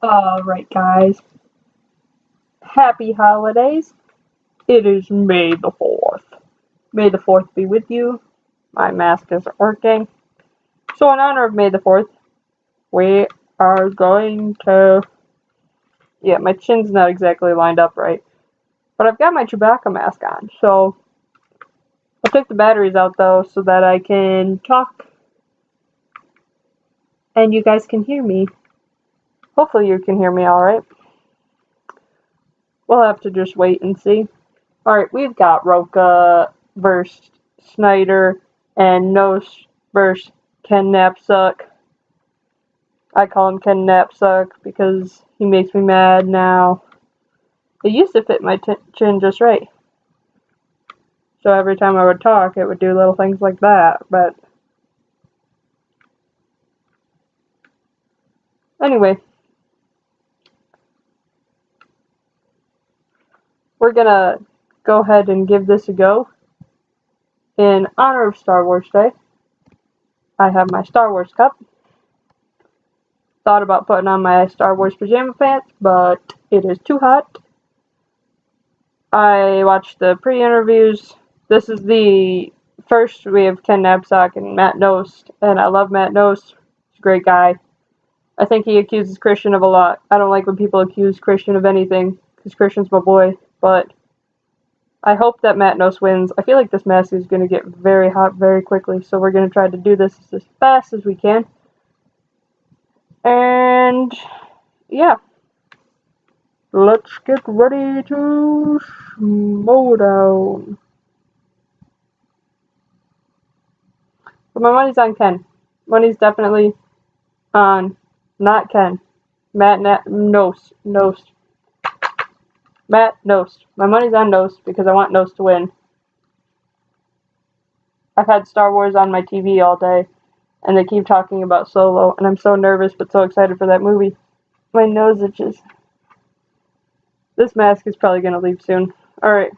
Alright, guys. Happy holidays. It is May the 4th. May the 4th be with you. My mask isn't working. So, in honor of May the 4th, we are going to. Yeah, my chin's not exactly lined up right. But I've got my Chewbacca mask on. So, I'll take the batteries out though so that I can talk. And you guys can hear me. Hopefully, you can hear me alright. We'll have to just wait and see. Alright, we've got Roka versus Snyder and Knost versus Ken Napzok. I call him Ken Napzok because he makes me mad now. It used to fit my chin just right. So every time I would talk, it would do little things like that, but anyway. We're gonna go ahead and give this a go. In honor of Star Wars Day, I have my Star Wars cup. Thought about putting on my Star Wars pajama pants, but it is too hot. I watched the pre-interviews. This is the first we have Ken Napzok and Matt Knost, and I love Matt Knost. He's a great guy. I think he accuses Christian of a lot. I don't like when people accuse Christian of anything, because Christian's my boy, but I hope that Matt Knost wins. I feel like this mask is going to get very hot very quickly, so we're going to try to do this as fast as we can. And, yeah. Let's get ready to Schmoedown. But my money's on Ken. Money's definitely on, not Ken. Matt Knost. Matt Knost. My money's on Knost because I want Knost to win. I've had Star Wars on my TV all day, and they keep talking about Solo, and I'm so nervous but so excited for that movie. My nose itches. This mask is probably going to leave soon. Alright.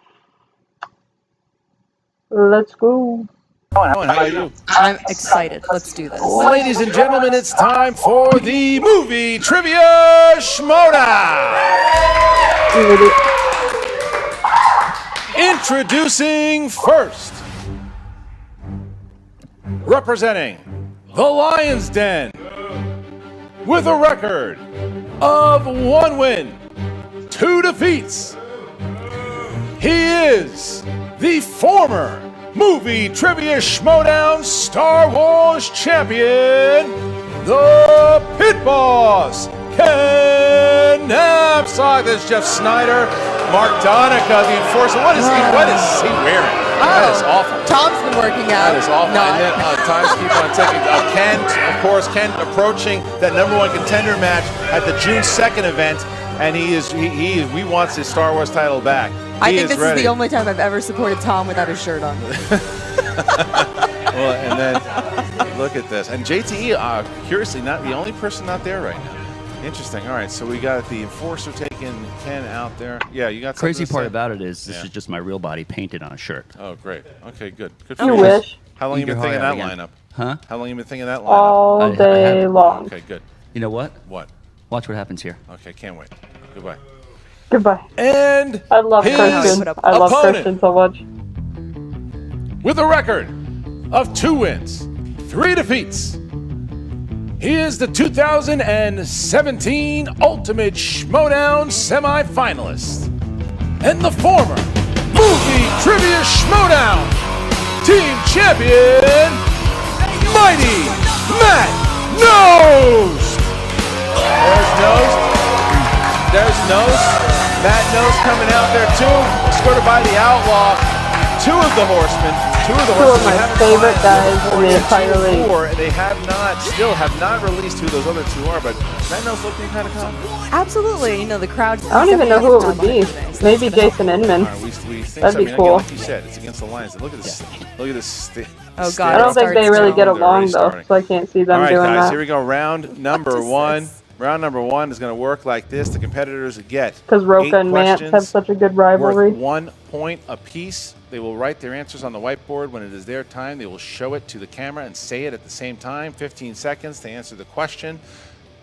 Let's go. How are you? I'm excited. Let's do this. Ladies and gentlemen, it's time for the movie trivia Schmoedown. Introducing first, representing the Lion's Den with a record of 1 win, 2 defeats. He is the former Movie Trivia Schmoedown Star Wars champion, the Pit Boss, Ken Napzok. There's Jeff Snyder, Mark Donica, the Enforcer. What is he wearing? That is awful. Tom's been working out. That is awful. And then times keep on ticking. Ken, of course, Ken approaching that #1 contender match at the June 2nd event, and he wants his Star Wars title back. I think this is the only time I've ever supported Tom without his shirt on. Well, and then look at this. And JTE, curiously, not the only person not there right now. Interesting. All right, so we got the Enforcer taking Ken out there. Yeah, you got something Crazy to part say? about it is this is just my real body painted on a shirt. Oh, great. Okay, good. Good for You you. wish. How long you been Eat your thinking heart that out again. lineup? Huh? How long you been thinking that lineup? All day long. Okay, good. You know what? What? Watch what happens here. Okay, can't wait. Goodbye. Goodbye. And I love his Christian. I love opponent, Christian so much. with a record of 2 wins, 3 defeats, he is the 2017 Ultimate Schmoedown semifinalist and the former Movie Trivia Schmoedown team champion, Mighty Matt Knost. There's Knost. Matt Knost coming out there too, escorted by the Outlaw. Two of the horsemen. Two of my favorite guys in the entire league. They still have not released who those other 2 are, but Matt Knost looking kind of confident. Absolutely. You know, the crowd. I don't even know who it would be. Maybe Jason Inman. We think That'd be again, cool. like you said, it's against the Lions. Look at this. Look at this. Oh, God. I don't think they really get along though, starting. so I can't see them All right, doing guys, that. here we go. Round number is 1. this? Round number 1 is going to work like this. The competitors get Because 8 Roka and Mance questions have such a good rivalry. worth 1 point apiece. They will write their answers on the whiteboard. When it is their time, they will show it to the camera and say it at the same time. 15 seconds to answer the question.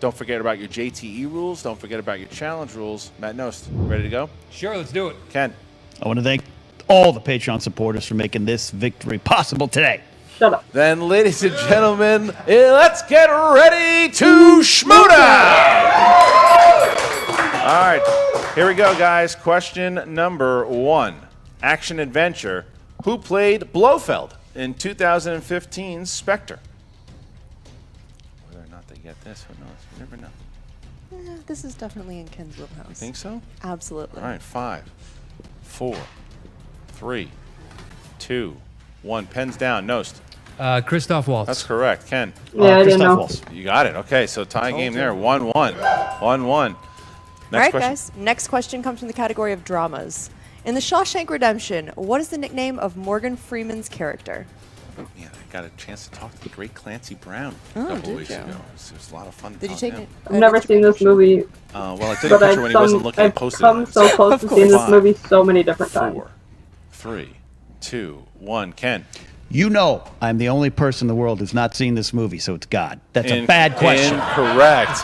Don't forget about your JTE rules. Don't forget about your challenge rules. Matt Knost, ready to go? Sure, let's do it. Ken. I want to thank all the Patreon supporters for making this victory possible today. Shut up. Then, ladies and gentlemen, let's get ready to Schmoedown! All right, here we go, guys. Question number 1. Action adventure. Who played Blofeld in 2015's Spectre? Whether or not they get this, who knows? You never know. Yeah, this is definitely in Ken's wheelhouse. You think so? Absolutely. All right, 5, 4, 3, 2, 1. Pens down. Knost. Christoph Waltz. That's correct. Ken. Yeah, I didn't know. Waltz. You got it. Okay, so tie game there. 1-1. 1-1. All right, guys. Next question comes from the category of dramas. In The Shawshank Redemption, what is the nickname of Morgan Freeman's character? Yeah, I got a chance to talk to the great Clancy Brown a Oh, couple did weeks you? ago. It was a lot of fun. Did you talking take to it? him. I've never seen this movie, Well, I took a but picture when he wasn't looking. I I've posted come it. so close to seeing this movie so many different times. 4, 3, 2, 1. Ken. You know I'm the only person in the world who's not seen this movie, so it's God. That's a bad question. Incorrect.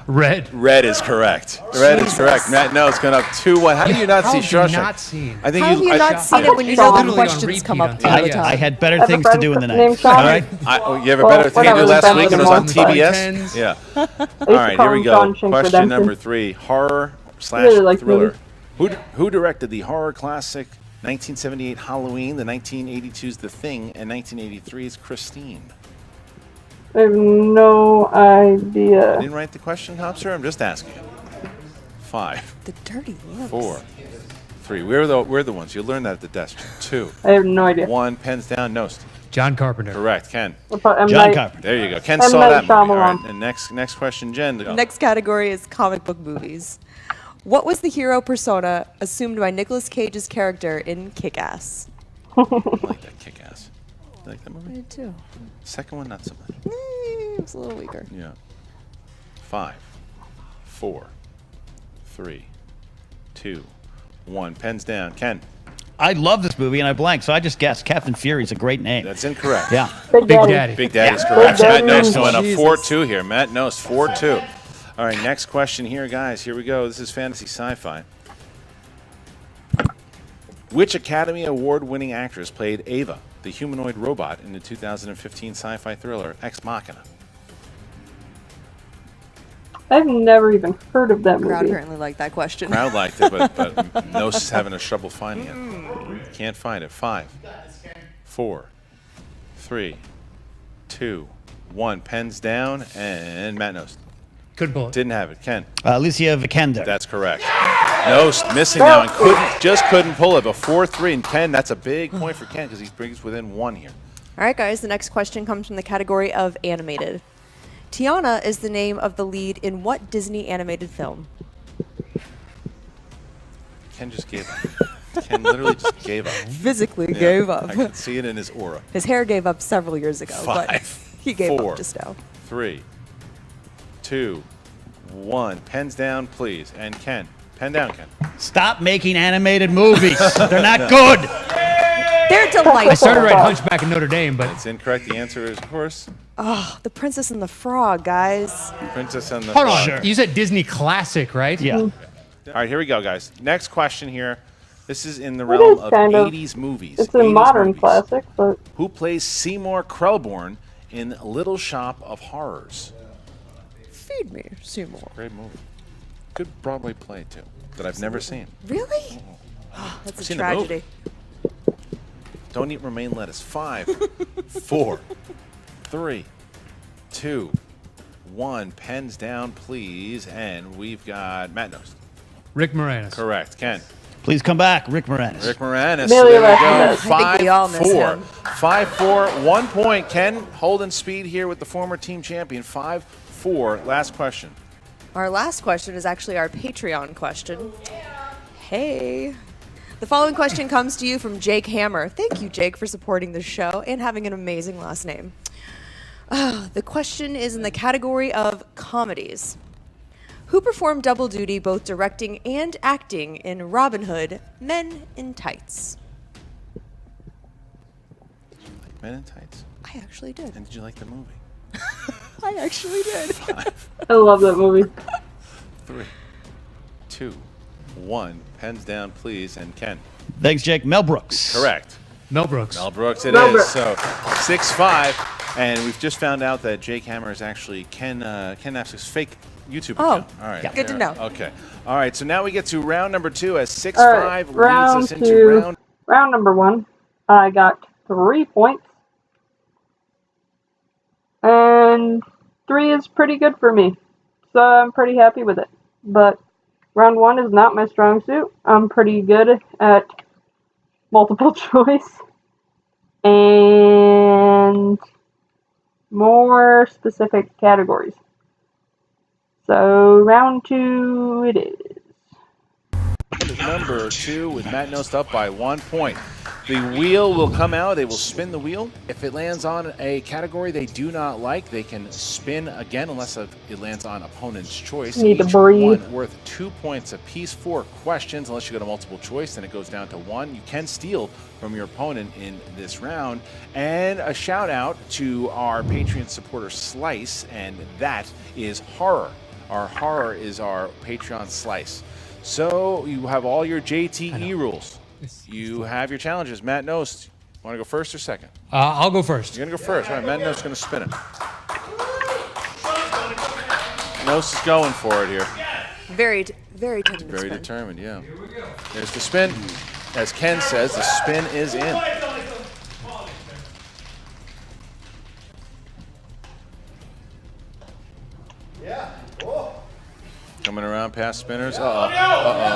Red. Red is correct. Red is correct. Matt Knowles going up 2-1. How do you not see How have Shawshank? you not seen? I think How have you not seen it when you It's know the literally on questions repeat come up on to you all the TBS. time? I had better I have a things to friend do in the named night. Sean. All right? You have a better thing to do whatever, last the week when it was on Benjamin TBS? Tens. Yeah. I All used to right, call here we him go. Shawshank Question Redemption. number 3. Horror / Really like thriller. movies. Who directed the horror classic 1978 Halloween, the 1982's The Thing, and 1983's Christine? I have no idea. I didn't write the question, Hopster. I'm just asking. 5, The dirty looks. 4, 3. We're the ones. You learn that at the desk. 2, I have no idea. 1. Pens down. Knost. John Carpenter. Correct. Ken. M. John Night- Carpenter. There you go. Ken M. saw Night that movie. All Shyamalan. right. And next question, Jen. Go. Next category is comic book movies. What was the hero persona assumed by Nicolas Cage's character in Kick-Ass? I like that Kick-Ass. You like that I movie? did too. Second one, not so much. It was a little weaker. Yeah. 5, 4, 3, 2, 1. Pens down. Ken. I love this movie, and I blanked, so I just guessed. Captain Fury's a great name. That's incorrect. Yeah. Big Big Daddy. Daddy. Big Daddy's correct. Big Matt Daddy. Knowles going up Jesus. 4-2 here. Matt Knowles 4-2. All right, next question here, guys. Here we go. This is fantasy sci-fi. Which Academy Award-winning actress played Ava, the humanoid robot, in the 2015 sci-fi thriller Ex Machina? I've never even heard of that Crowd movie. apparently liked that question. Crowd liked it, but Knowles is having a trouble finding it. Can't find it. 5, 4, 3, 2, 1. Pens down, and Matt Knowles. Couldn't pull it. Didn't have it. Ken. Alicia Vikander. That's correct. Knowles missing now and couldn't pull it. But 4-3 and Ken. That's a big point for Ken because he brings within 1 here. All right, guys, the next question comes from the category of animated. Tiana is the name of the lead in what Disney animated film? Ken just gave up. Ken literally just gave up. Physically Yeah, gave up. I can see it in his aura. His hair gave up several years ago, but 5, he gave 4, up just now. 3, 2, 1. Pens down, please. And Ken. Pen down, Ken. Stop making animated movies. They're not good. They're delightful. I started to write Hunchback in Notre Dame, but It's incorrect. The answer is, of course, Oh, The Princess and the Frog, guys. Princess and the hold on. Frog. You said Disney classic, right? Yeah. All right, here we go, guys. Next question here. This is in the It realm is of kind of- 80s movies. It's a 80s modern movies. classic, but Who plays Seymour Krelborn in Little Shop of Horrors? Feed me, Seymour. Great movie. Good Broadway play, too, that I've never seen. Really? Oh, that's a seen the movie. tragedy. Don't eat romaine lettuce. 5, 4, 3, 2, 1. Pens down, please. And we've got Matt Knost. Rick Moranis. Correct. Ken. Please come back, Rick Moranis. Rick Moranis. Amelia There we go. Lacey. I think we all miss 5-4. him. 5-4. 1 point. Ken holding speed here with the former team champion. 5-4. Last question. Our last question is actually our Patreon question. Hey. The following question comes to you from Jake Hammer. Thank you, Jake, for supporting the show and having an amazing last name. The question is in the category of comedies. Who performed double duty both directing and acting in Robin Hood, Men in Tights? Men in Tights. I actually did. And did you like the movie? I actually did. I love that movie. 3, 2, 1. Pens down, please. And Ken. Thanks, Jake. Mel Brooks. Correct. Mel Brooks. Mel Brooks it Mel is. Brooks. So 6-5. And we've just found out that Jake Hammer is actually Ken Napzok's fake YouTube account. All right. yeah. Good to know. Okay. All right. So now we get to round number 2 as 6-5 All right, leads round us into two. Round number 1, I got 3 points. And 3 is pretty good for me. So I'm pretty happy with it. But round 1 is not my strong suit. I'm pretty good at multiple choice. And more specific categories. So round 2 it is. Number 2 with Matt Knost up by 1 point. The wheel will come out. They will spin the wheel. If it lands on a category they do not like, they can spin again unless it lands on opponent's choice. Need to Each breathe. one worth 2 points apiece. 4 questions. Unless you go to multiple choice, then it goes down to 1. You can steal from your opponent in this round. And a shout out to our Patreon supporter Slice, and that is Horror. Our Horror is our Patreon Slice. So you have all your JTE rules. You have your challenges. Matt Knost, want to go first or second? I'll go first. You're going to go first. All right, Matt Knost is going to spin it. Knost is going for it here. Very tentative. Very determined, yeah. There's the spin. As Ken says, the spin is in. Coming around past spinners. Uh-oh.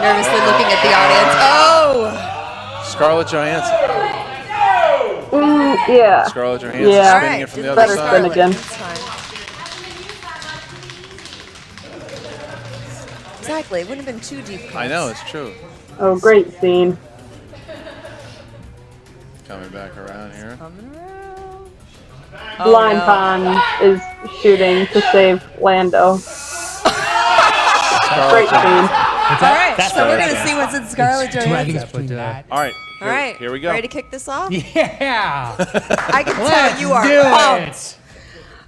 Nervously looking at the audience. Oh! Scarlett Johansson. Yeah. Scarlett Johansson Yeah. spinning it from the other Better side. spin again. It's fine. Exactly. It wouldn't have been too deep. I know, it's true. Oh, great scene. Coming back around here. Coming around. Blind no. Pond is shooting to save Lando. Great scene. All right, That's so we're right. going to see what's in Scarlett I think Johansson. it's between that. All right. All right. Here we go. Ready to kick this off? Yeah. I can tell Let's you are do pumped. it.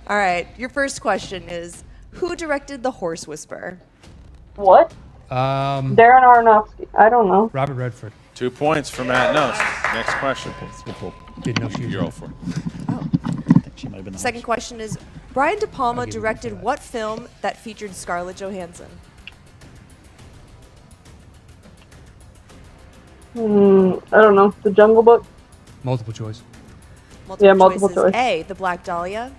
All right. Your first question is, who directed The Horse Whisperer? What? Darren Darren Aronofsky. I don't know. Robert Redford. 2 points for Matt Knost. Next question. Didn't know she was You're in all it. for. I think she might have been the Second host. question is, Brian De Palma give you directed that. what film that featured Scarlett Johansson? I don't know. The Jungle Book? Multiple choice. Multiple choices. choice. A, The Black Dahlia.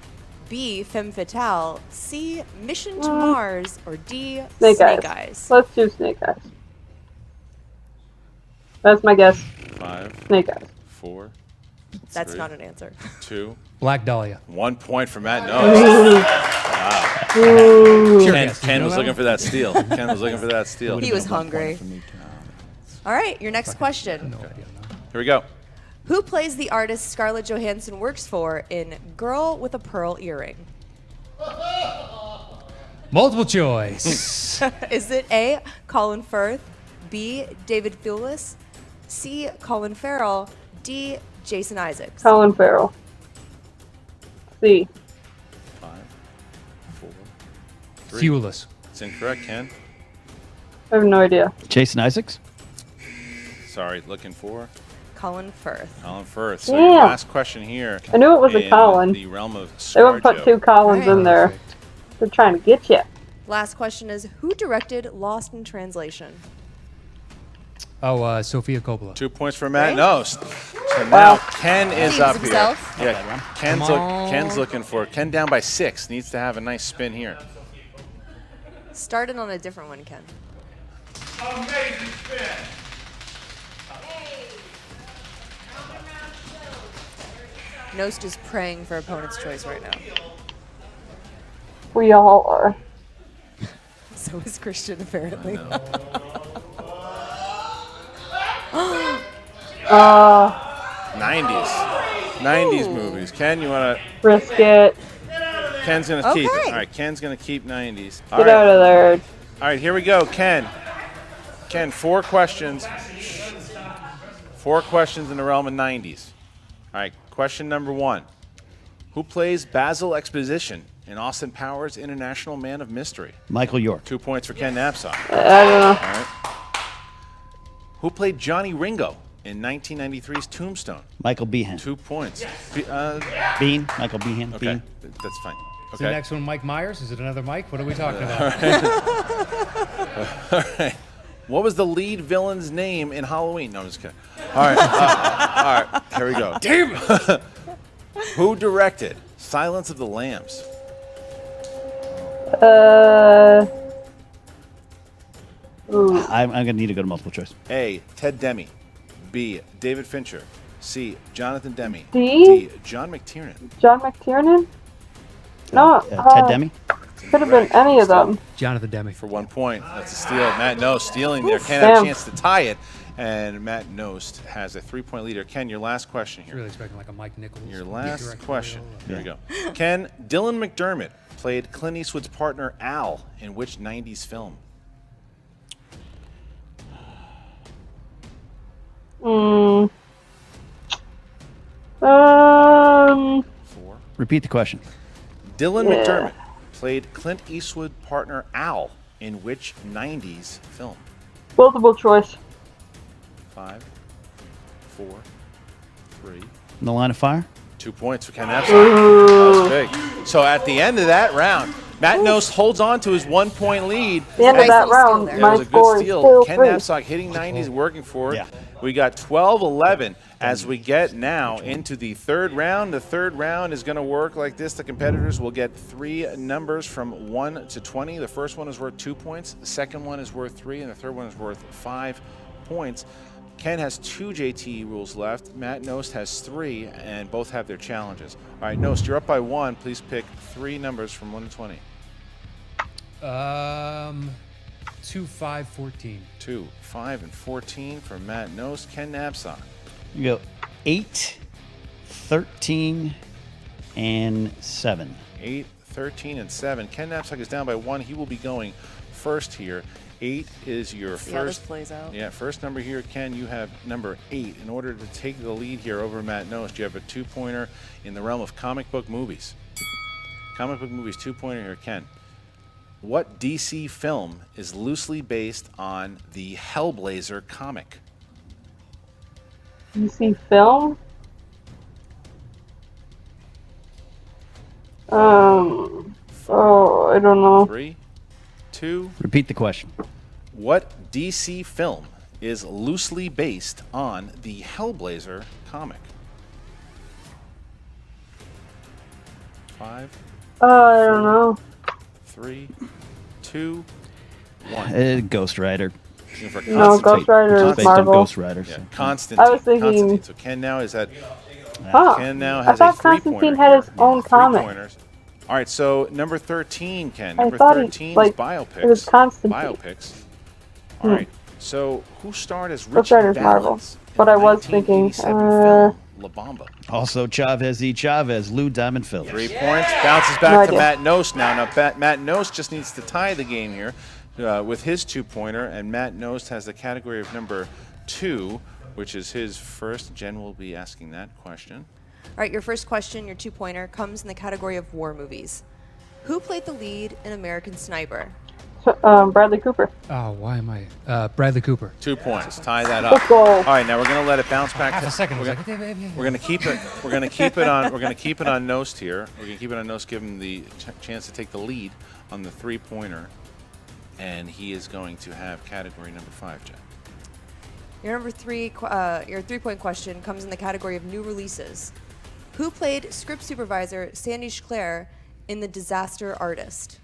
B, Femme Fatale. C, Mission to Mars. Or D, Snake Snake Eyes. Eyes. Let's do Snake Eyes. That's my guess. 5, Snake Eyes. 4, That's 3, not an answer. 2, Black Dahlia. 1 point for Matt Knost. Ooh. Ken was looking for that steal. Ken was looking for that steal. He was hungry. All right, your next question. No idea. No. Here we go. Who plays the artist Scarlett Johansson works for in Girl with a Pearl Earring? Multiple choice. Is it A, Colin Firth, B, David Thewlis, C, Colin Farrell, D, Jason Isaacs? Colin Farrell. C. 5, 4, 3. Thewlis. It's incorrect, Ken. I have no idea. Jason Isaacs? Sorry, looking for Colin Firth. Colin Firth. So your Yeah. last question here. I knew it was a in Colin. The realm of They would put ScarJo. 2 Collins in there. They're trying to get you. Last question is, who directed Lost in Translation? Oh, Sophia Coppola. 2 points for Matt Right. Knost. So now Wow. Ken is Teams up here. himself. Yeah, Ken's looking for it. Ken down by 6. Needs to have a nice spin here. Started on a different one, Ken. Amazing spin. Knost is praying for opponent's choice right now. We all are. So is Christian, apparently. Uh, 90s movies. Ken, you want to? risk it. Ken's gonna keep it. Okay. All right, Ken's gonna keep 90s. All Get right. out of there. All right, here we go, Ken. Ken, 4 questions. 4 questions in the realm of 90s. All right, question number 1. Who plays Basil Exposition in Austin Powers' International Man of Mystery? Michael York. 2 points for Ken Napzok. I don't know. All right. Who played Johnny Ringo in 1993's Tombstone? Michael Behan. 2 points. Bean. Michael Behan. Okay, Bean. that's fine. Is the Okay. next one Mike Myers? Is it another Mike? What are we talking about? All right. What was the lead villain's name in Halloween? No, I'm just kidding. All right. All right. Here we go. Damn it. Who directed Silence of the Lambs? Ooh. I'm going to need to go to multiple choice. A. Ted Demme. B. David Fincher. C. Jonathan Demme. D? John McTiernan. John McTiernan? No. Ted Demme. Could have been any of them. Jonathan Demme. For 1 point. That's a steal. Matt Knost stealing there. Ken had a Damn. chance to tie it. And Matt Knost has a 3-point leader. Ken, your last question I was here. really expecting like a Mike Nichols. Your last directorial. question. Here we go. Ken, Dylan McDermott played Clint Eastwood's partner Al in which 90s film? Hmm. 4. Repeat the question. Dylan Yeah. McDermott played Clint Eastwood partner Al in which 90s film? Multiple choice. 5, 4, 3. In the Line of Fire. 2 points for Ken Napzok. That was big. So at the end of that round, Matt Knost holds on to his 1 point lead. The end of Nice that little steal round, there. That my was a score good is steal. still Ken 3. Napzok hitting 90s, working for it. Yeah. We got 12-11 as we get now into the third round. The third round is going to work like this. The competitors will get 3 numbers from 1 to 20. The first one is worth 2 points. The second one is worth 3, and the third one is worth 5 points. Ken has 2 JT rules left. Matt Knost has 3, and both have their challenges. All right, Knost, you're up by 1. Please pick 3 numbers from 1 to 20. 2, 5, 14. 2, 5, and 14 for Matt Knost. Ken Napzok. You go 8, 13, and 7. 8, 13, and 7. Ken Napzok is down by 1. He will be going first here. 8 is your See how this first. plays out. Yeah, first number here, Ken. You have number 8. In order to take the lead here over Matt Knost, you have a 2-pointer in the realm of comic book movies. Comic book movies, 2-pointer here, Ken. What DC film is loosely based on the Hellblazer comic? DC film? Oh, I don't know. 3, 2. Repeat the question. What DC film is loosely based on the Hellblazer comic? 5, I don't know. 3, 2, 1. Ghost Rider. For No, Constantine. Ghost Rider It's is based on Marvel. Ghost Rider. Yeah, So. Constantine. I was thinking- Constantine. So Ken now is at. Huh. Ken now I has thought a 3-pointer. Constantine had his own Three comic. pointers. All right, so number 13, Ken. I Number thought 13 he, like, is biopics. it was Constantine. Biopics. All right. So who starred as Ghost Richie Rider's Valens Marvel. in But the I was thinking, 1987 film La Bamba? Also, Chavez E. Chavez, Lou Diamond Phillips. 3 points. Bounces back No to idea. Matt Knost now. Matt Knost just needs to tie the game here with his 2-pointer, and Matt Knost has the category of number 2, which is his first. Jen will be asking that question. All right, your first question, your 2-pointer, comes in the category of war movies. Who played the lead in American Sniper? Bradley Cooper. Oh, why am I? Bradley Cooper. 2 points. Let's tie that up. Let's go. All right, now we're going to let it bounce back. Half a second. I We're was gonna- like, We're going to keep it. We're going to keep it on. We're going to keep it on Knost here. We're going to keep it on Knost, give him the chance to take the lead on the 3-pointer, and he is going to have category number 5, Jen. Your number 3, your 3-point question comes in the category of new releases. Who played script supervisor Sandy Schclair in The Disaster Artist?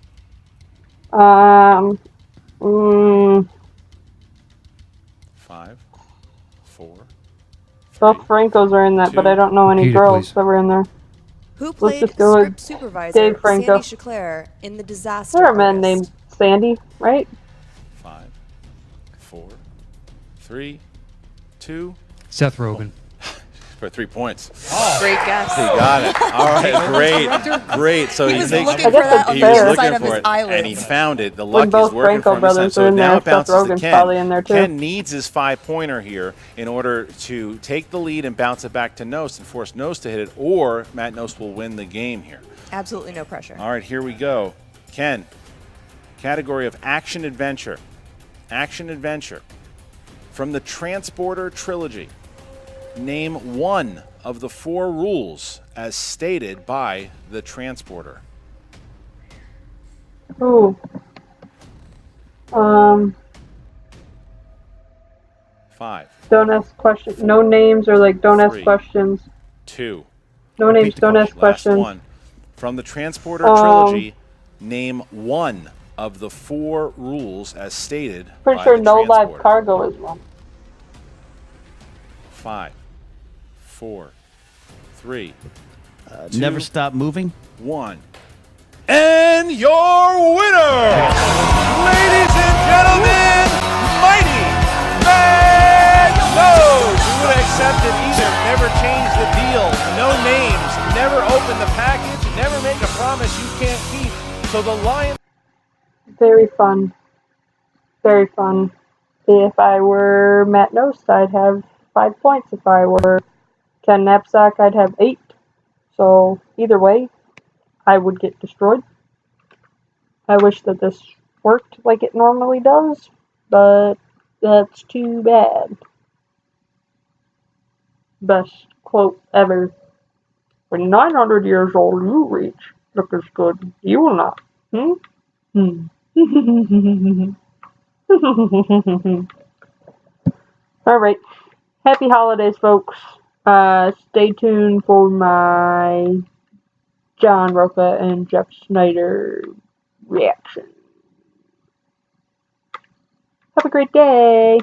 5, 4. Both Francos are in that, but I don't know any Repeat it, girls please. that were in there. Who played just go with script supervisor Dave Franco. Sandy Schclair in The Disaster There are Artist? men named Sandy, right? 5, 4, 3, 2. Seth Rogen. for 3 points. Great guess. He got it. All right, great. So He he was thinks looking for that on he the was inside looking of for his it, eyelids. and he found it. The When luck both is working Franco from his side. brothers So are in now there, it Seth bounces to Rogen's Ken. probably in there too. Ken needs his 5-pointer here in order to take the lead and bounce it back to Knost and force Knost to hit it, or Matt Knost will win the game here. Absolutely no pressure. All right, here we go. Ken, category of action adventure. Action adventure. From the Transporter trilogy, name one of the 4 rules as stated by the Transporter. Ooh. 5, Don't ask questions. No names or like don't ask 3, questions. 2, No Repeat names. the Don't ask last questions. one. From the Transporter trilogy, name one of the 4 rules as stated Pretty by sure the no live Transporter. cargo is one. 5, 4, 3, Never 2, stop moving. 1. And your winner, ladies and gentlemen, mighty Matt Knost. We would have accepted either never change the deal, no names, never open the package, never make a promise you can't keep. So the Lion. Very fun. Very fun. If I were Matt Knost, I'd have 5 points. If I were Ken Napzok, I'd have 8. So either way, I would get destroyed. I wish that this worked like it normally does, but that's too bad. Best quote ever. When 900 years old you reach, look as good you will not. Alright. Happy holidays, folks. Stay tuned for my John Roca and Jeff Snyder reaction. Have a great day.